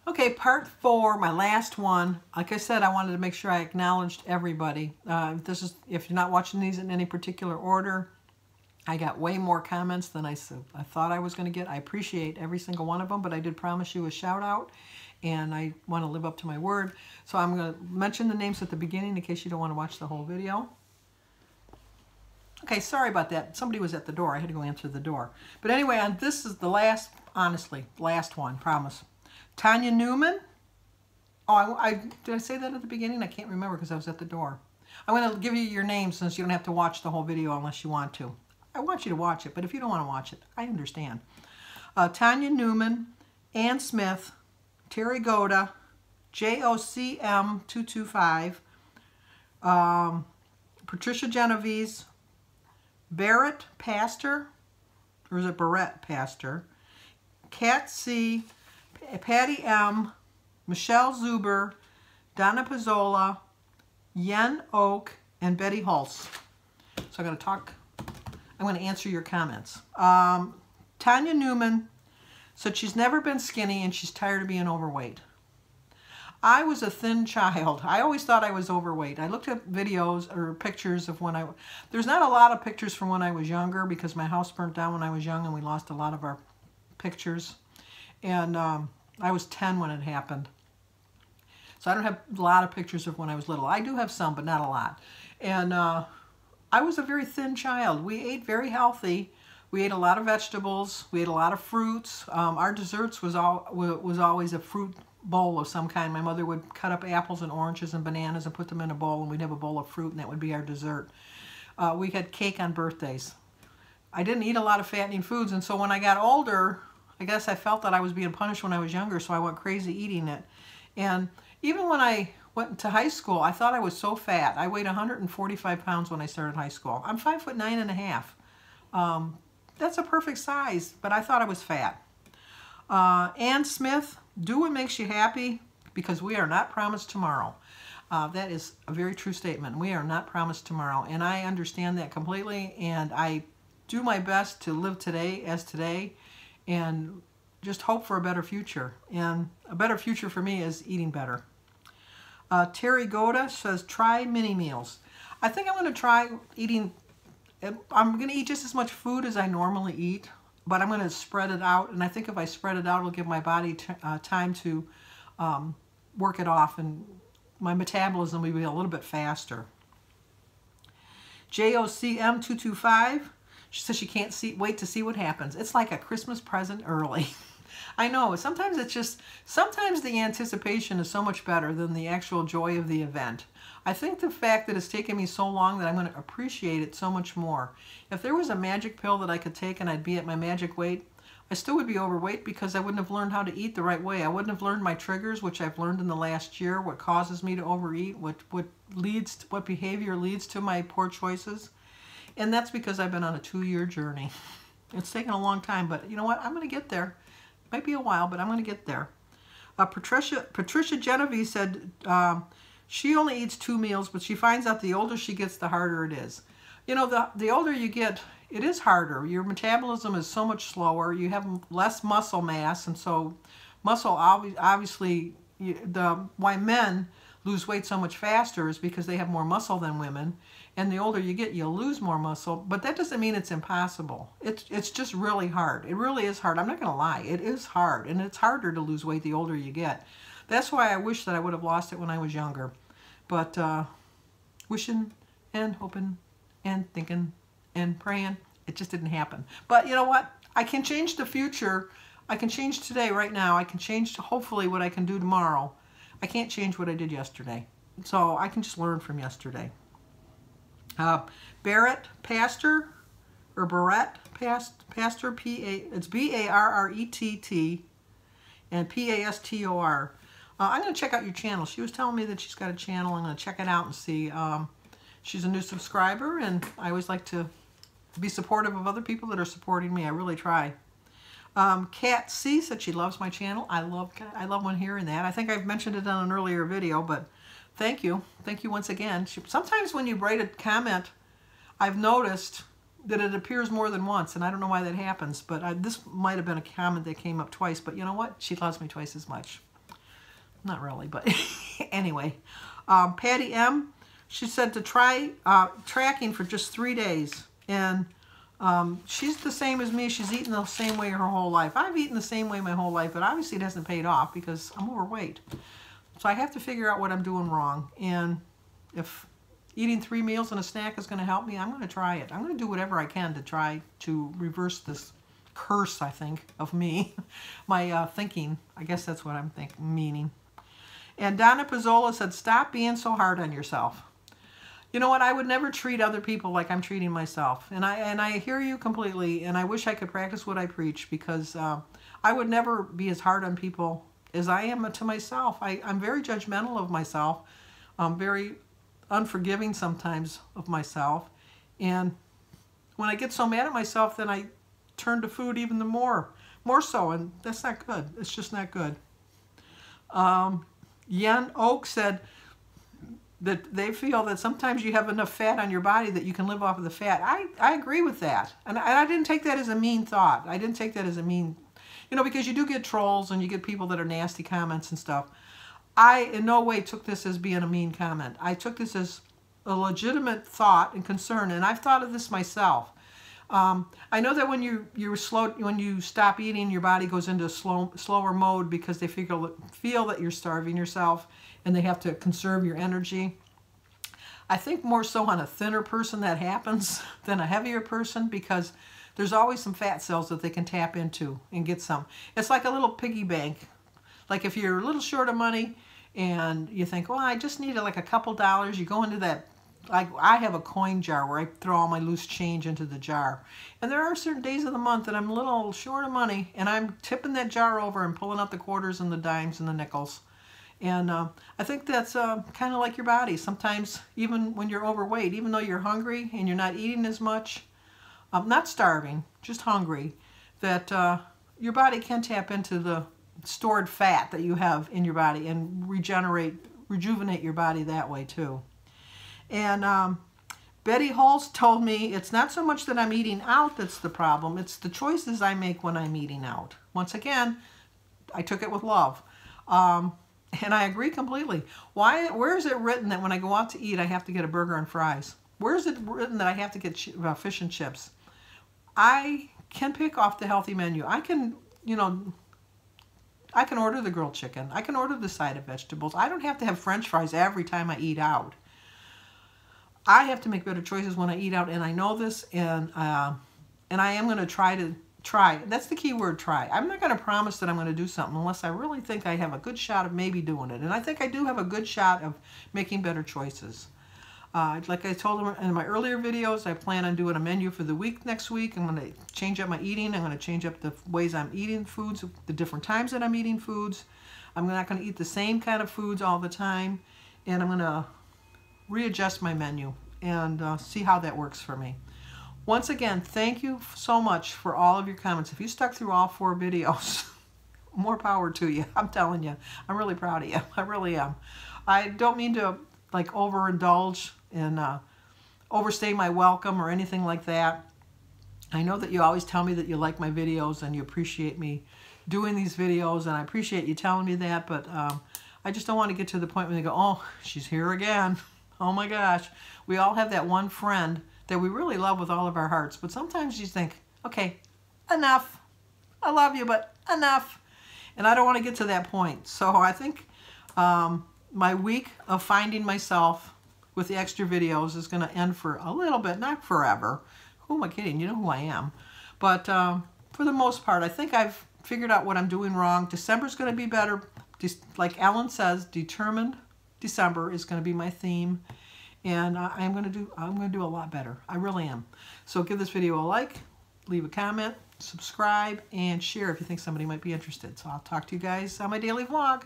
Okay, part 4, my last one. Like I said, I wanted to make sure I acknowledged everybody. If you're not watching these in any particular order, I got way more comments than I thought I was going to get. I appreciate every single one of them, but I did promise you a shout out, and I want to live up to my word. So I'm going to mention the names at the beginning in case you don't want to watch the whole video. Okay, sorry about that. Somebody was at the door. I had to go answer the door. But anyway, this is the last, honestly, last one, promise. Tanya Newman. Oh, did I say that at the beginning? I can't remember because I was at the door. I'm going to give you your name since you don't have to watch the whole video unless you want to. I want you to watch it, but if you don't want to watch it, I understand. Tanya Newman, Ann Smith, Terry Goda, JOCM225, Patricia Genovese, Barrett Pastor, or is it Barrett Pastor, Kat C., Patty M., Michelle Zuber, Donna Pizzola, Yen Oak, and Betty Hulse. So I'm going to answer your comments. Tanya Newman said she's never been skinny and she's tired of being overweight. I was a thin child. I always thought I was overweight. I looked at videos or pictures of when there's not a lot of pictures from when I was younger because my house burnt down when I was young and we lost a lot of our pictures. And I was 10 when it happened. So I don't have a lot of pictures of when I was little. I do have some, but not a lot. And I was a very thin child. We ate very healthy. We ate a lot of vegetables. We ate a lot of fruits. Our desserts was always a fruit bowl of some kind. My mother would cut up apples and oranges and bananas and put them in a bowl, and we'd have a bowl of fruit, and that would be our dessert. We had cake on birthdays. I didn't eat a lot of fattening foods, and so when I got older, I guess I felt that I was being punished when I was younger, so I went crazy eating it. And even when I went to high school, I thought I was so fat. I weighed 145 pounds when I started high school. I'm 5'9½". That's a perfect size, but I thought I was fat. Ann Smith, do what makes you happy because we are not promised tomorrow. That is a very true statement. We are not promised tomorrow, and I understand that completely, and I do my best to live today as today and just hope for a better future. And a better future for me is eating better. Terry Goda says, try mini meals. I think I'm going to try eating, I'm going to eat just as much food as I normally eat, but I'm going to spread it out. And I think if I spread it out, it'll give my body time to work it off, and my metabolism will be a little bit faster. JOCM225, she says she can't wait to see what happens. It's like a Christmas present early. I know, sometimes the anticipation is so much better than the actual joy of the event. I think the fact that it's taken me so long that I'm going to appreciate it so much more. If there was a magic pill that I could take and I'd be at my magic weight, I still would be overweight because I wouldn't have learned how to eat the right way. I wouldn't have learned my triggers, which I've learned in the last year, what causes me to overeat, what behavior leads to my poor choices. And that's because I've been on a 2-year journey. It's taken a long time, but you know what? I'm going to get there. Might be a while, but I'm going to get there. Patricia Genovese said she only eats 2 meals, but she finds out the older she gets, the harder it is. You know, the older you get, it is harder. Your metabolism is so much slower. You have less muscle mass, and so muscle obviously, why men lose weight so much faster is because they have more muscle than women. And the older you get, you'll lose more muscle, but that doesn't mean it's impossible. It's just really hard. It really is hard. I'm not going to lie. It is hard, and it's harder to lose weight the older you get. That's why I wish that I would have lost it when I was younger. But wishing and hoping and thinking and praying, it just didn't happen. But you know what? I can change the future. I can change today, right now. I can change hopefully what I can do tomorrow. I can't change what I did yesterday. So I can just learn from yesterday. Barrett Pastor, or Barrett Pastor, it's B-A-R-R-E-T-T, and P-A-S-T-O-R. I'm going to check out your channel. She was telling me that she's got a channel. I'm going to check it out and see. She's a new subscriber, and I always like to be supportive of other people that are supporting me. I really try. Kat C said she loves my channel. I love when hearing that. I think I've mentioned it on an earlier video, but thank you. Thank you once again. Sometimes when you write a comment, I've noticed that it appears more than once, and I don't know why that happens, but this might have been a comment that came up twice, but you know what? She loves me twice as much. Not really, but anyway. Patty M, she said to try tracking for just 3 days. And she's the same as me. She's eaten the same way her whole life. I've eaten the same way my whole life, but obviously it hasn't paid off because I'm overweight. So I have to figure out what I'm doing wrong. And if eating 3 meals and a snack is going to help me, I'm going to try it. I'm going to do whatever I can to try to reverse this curse, I think, of me. My thinking. I guess that's what I'm meaning. And Donna Pizzola said, stop being so hard on yourself. You know what? I would never treat other people like I'm treating myself. And I hear you completely, and I wish I could practice what I preach, because I would never be as hard on people as I am to myself. I'm very judgmental of myself. I'm very unforgiving sometimes of myself. And when I get so mad at myself, then I turn to food even more so, and that's not good. It's just not good. Yen Oak said that they feel that sometimes you have enough fat on your body that you can live off of the fat. I agree with that. And I didn't take that as a mean thought. I didn't take that as a mean, because you do get trolls and you get people that are nasty comments and stuff. I in no way took this as being a mean comment. I took this as a legitimate thought and concern, and I've thought of this myself. I know that when you stop eating, your body goes into slower mode because they feel that you're starving yourself and they have to conserve your energy. I think more so on a thinner person that happens than a heavier person, because there's always some fat cells that they can tap into and get some. It's like a little piggy bank. Like if you're a little short of money and you think, well, I just need like a couple dollars, you go into that. I have a coin jar where I throw all my loose change into the jar. And there are certain days of the month that I'm a little short of money, and I'm tipping that jar over and pulling out the quarters and the dimes and the nickels. And I think that's kind of like your body. Sometimes, even when you're overweight, even though you're hungry and you're not eating as much, not starving, just hungry, that your body can tap into the stored fat that you have in your body and rejuvenate your body that way too. And Betty Holst told me it's not so much that I'm eating out that's the problem, it's the choices I make when I'm eating out. Once again, I took it with love. And I agree completely. Where is it written that when I go out to eat, I have to get a burger and fries? Where is it written that I have to get fish and chips? I can pick off the healthy menu. I can order the grilled chicken. I can order the side of vegetables. I don't have to have French fries every time I eat out. I have to make better choices when I eat out, and I know this, and I am going to try. That's the key word, try. I'm not going to promise that I'm going to do something unless I really think I have a good shot of maybe doing it. And I think I do have a good shot of making better choices. Like I told them in my earlier videos, I plan on doing a menu for the week next week. I'm going to change up my eating. I'm going to change up the ways I'm eating foods, the different times that I'm eating foods. I'm not going to eat the same kind of foods all the time. And I'm going to readjust my menu and see how that works for me. Once again, thank you so much for all of your comments. If you stuck through all 4 videos, more power to you. I'm telling you, I'm really proud of you. I really am. I don't mean to like overindulge and overstay my welcome or anything like that. I know that you always tell me that you like my videos and you appreciate me doing these videos, and I appreciate you telling me that, but I just don't want to get to the point where they go, oh, she's here again. Oh my gosh. We all have that one friend that we really love with all of our hearts, but sometimes you think, okay, enough. I love you, but enough. And I don't want to get to that point. So I think my week of finding myself with the extra videos is going to end for a little bit, not forever. Who am I kidding? You know who I am. But for the most part, I think I've figured out what I'm doing wrong. December's going to be better. Like Ellen says, determined December is going to be my theme. And I'm going to do a lot better. I really am. So give this video a like, leave a comment, subscribe, and share if you think somebody might be interested. So I'll talk to you guys on my daily vlog.